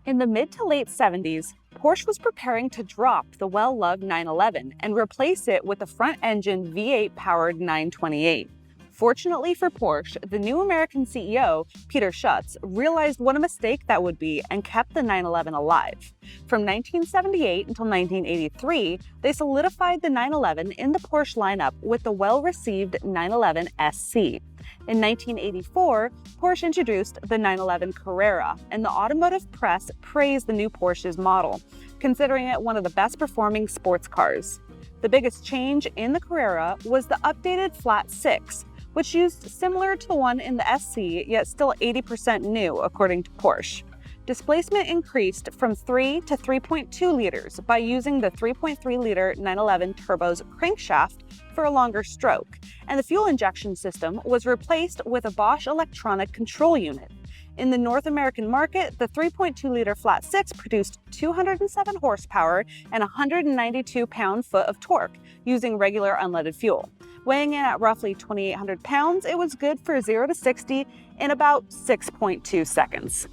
In the mid to late 70s, Porsche was preparing to drop the well-loved 911 and replace it with a front-engine V8-powered 928. Fortunately for Porsche, the new American CEO, Peter Schutz, realized what a mistake that would be and kept the 911 alive. From 1978 until 1983, they solidified the 911 in the Porsche lineup with the well-received 911 SC. In 1984, Porsche introduced the 911 Carrera, and the automotive press praised the new Porsche's model, considering it one of the best-performing sports cars. The biggest change in the Carrera was the updated flat six, which used similar to the one in the SC, yet still 80% new, according to Porsche. Displacement increased from 3 to 3.2 liters by using the 3.3-liter 911 Turbo's crankshaft for a longer stroke, and the fuel injection system was replaced with a Bosch electronic control unit. In the North American market, the 3.2-liter flat six produced 207 horsepower and 192 pound-foot of torque using regular unleaded fuel. Weighing in at roughly 2,800 pounds, it was good for 0 to 60 in about 6.2 seconds.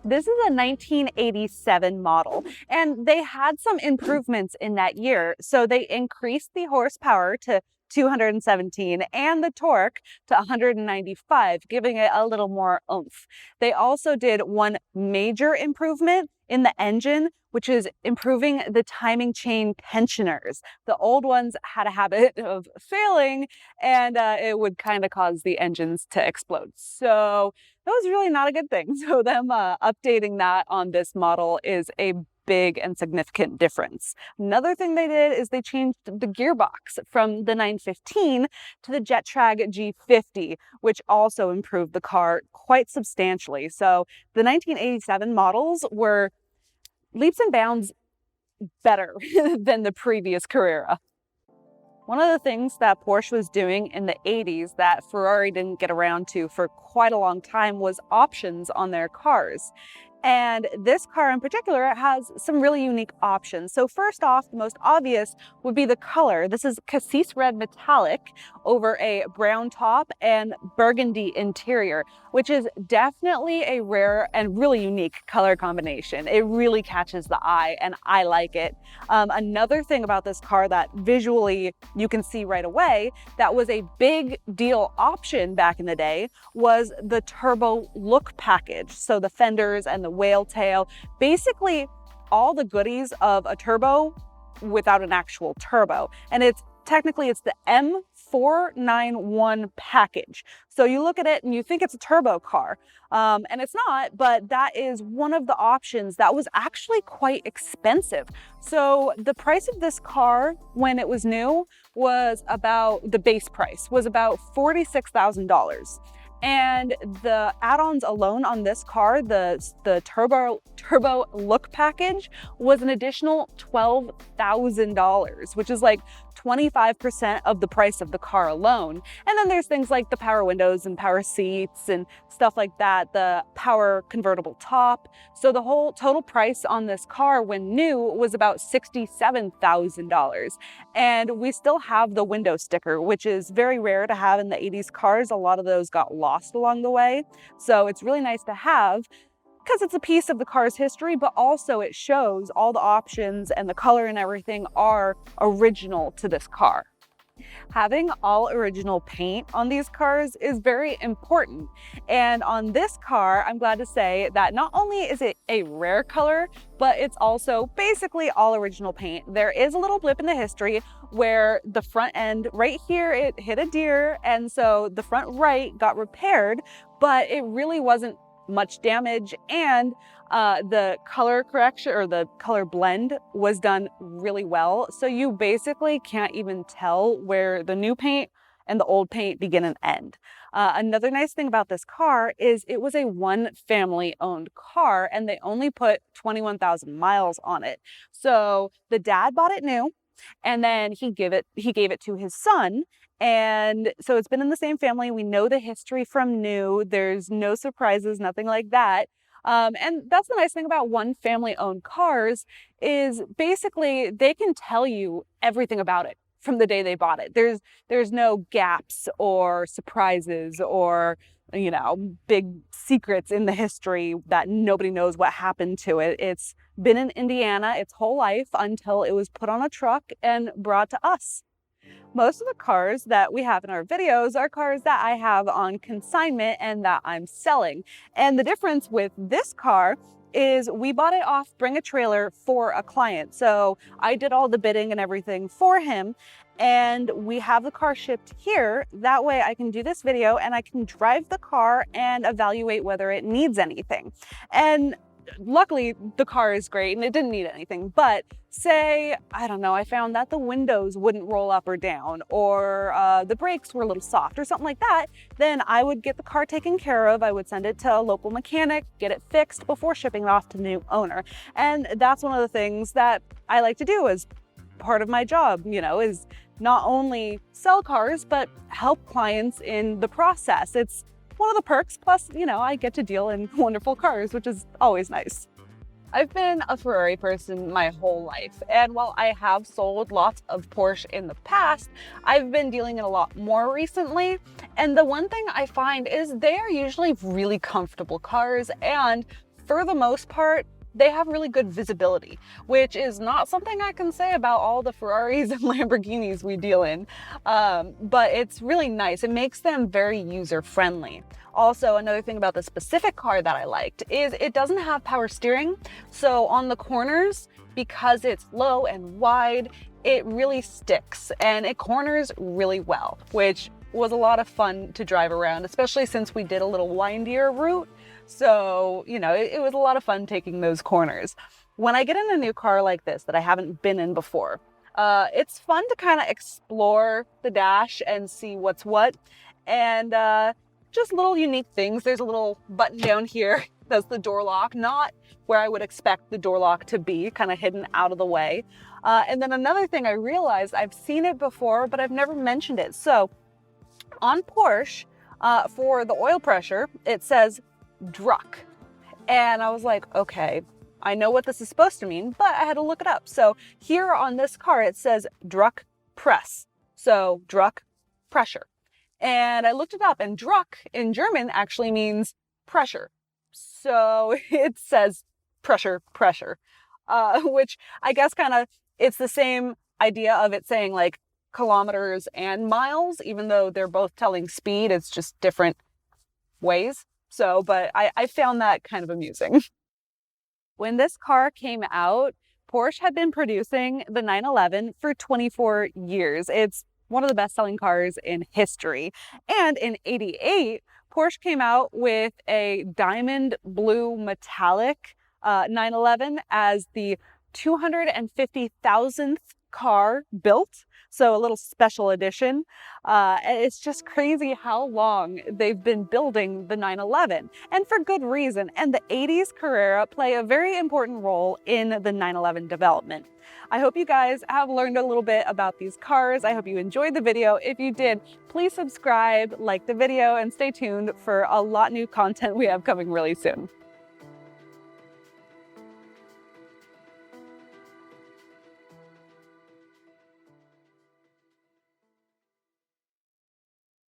This is a 1987 model, and they had some improvements in that year. So they increased the horsepower to 217 and the torque to 195, giving it a little more oomph. They also did one major improvement in the engine, which is improving the timing chain tensioners. The old ones had a habit of failing, and it would kind of cause the engines to explode. So that was really not a good thing. So them updating that on this model is a big and significant difference. Another thing they did is they changed the gearbox from the 915 to the Jettrag G50, which also improved the car quite substantially. So the 1987 models were leaps and bounds better than the previous Carrera. One of the things that Porsche was doing in the 80s that Ferrari didn't get around to for quite a long time was options on their cars. And this car in particular has some really unique options. So first off, the most obvious would be the color. This is cassis red metallic over a brown top and burgundy interior, which is definitely a rare and really unique color combination. It really catches the eye, and I like it. Another thing about this car that visually you can see right away that was a big deal option back in the day was the turbo look package. So the fenders and the whale tail, basically all the goodies of a turbo without an actual turbo. And it's the M491 package. So you look at it and you think it's a turbo car, and it's not, but that is one of the options that was actually quite expensive. So the price of this car when it was new was the base price was about $46,000. And the add-ons alone on this car, the turbo look package, was an additional $12,000, which is like 25% of the price of the car alone. And then there's things like the power windows and power seats and stuff like that, the power convertible top. So the whole total price on this car when new was about $67,000. And we still have the window sticker, which is very rare to have in the 80s cars. A lot of those got lost along the way. So it's really nice to have, because it's a piece of the car's history, but also it shows all the options and the color and everything are original to this car. Having all original paint on these cars is very important. And on this car, I'm glad to say that not only is it a rare color, but it's also basically all original paint. There is a little blip in the history where the front end right here, it hit a deer, and so the front right got repaired, but it really wasn't much damage, and the color correction or the color blend was done really well. So you basically can't even tell where the new paint and the old paint begin and end. Another nice thing about this car is it was a one family owned car, and they only put 21,000 miles on it. So the dad bought it new, and then he gave it to his son. And so it's been in the same family. We know the history from new. There's no surprises, nothing like that. And that's the nice thing about one family owned cars is basically they can tell you everything about it from the day they bought it. There's no gaps or surprises or big secrets in the history that nobody knows what happened to it. It's been in Indiana its whole life until it was put on a truck and brought to us. Most of the cars that we have in our videos are cars that I have on consignment and that I'm selling. And the difference with this car is we bought it off Bring a Trailer for a client. So I did all the bidding and everything for him, and we have the car shipped here. That way I can do this video and I can drive the car and evaluate whether it needs anything. And luckily the car is great and it didn't need anything, but say, I don't know, I found that the windows wouldn't roll up or down, or the brakes were a little soft or something like that, then I would get the car taken care of. I would send it to a local mechanic, get it fixed before shipping it off to the new owner. And that's one of the things that I like to do as part of my job, is not only sell cars, but help clients in the process. It's one of the perks, plus, I get to deal in wonderful cars, which is always nice. I've been a Ferrari person my whole life, and while I have sold lots of Porsche in the past, I've been dealing in a lot more recently. And the one thing I find is they are usually really comfortable cars, and for the most part, they have really good visibility, which is not something I can say about all the Ferraris and Lamborghinis we deal in, but it's really nice. It makes them very user-friendly. Also, another thing about the specific car that I liked is it doesn't have power steering. So on the corners, because it's low and wide, it really sticks and it corners really well, which was a lot of fun to drive around, especially since we did a little windier route. So, it was a lot of fun taking those corners. When I get in a new car like this that I haven't been in before, it's fun to kind of explore the dash and see what's what, and just little unique things. There's a little button down here that's the door lock, not where I would expect the door lock to be, kind of hidden out of the way. And then another thing I realized, I've seen it before, but I've never mentioned it. So on Porsche, for the oil pressure, it says Druck. And I was like, okay, I know what this is supposed to mean, but I had to look it up. So here on this car, it says Druck press. So Druck pressure. And I looked it up, and Druck in German actually means pressure. So it says pressure, which I guess it's the same idea of it saying like kilometers and miles, even though they're both telling speed, it's just different ways. So, but I found that kind of amusing. When this car came out, Porsche had been producing the 911 for 24 years. It's one of the best-selling cars in history. And in '88, Porsche came out with a diamond blue metallic 911 as the 250,000th car built. So a little special edition. It's just crazy how long they've been building the 911, and for good reason. And the 80s Carrera play a very important role in the 911 development. I hope you guys have learned a little bit about these cars. I hope you enjoyed the video. If you did, please subscribe, like the video, and stay tuned for a lot new content we have coming really soon.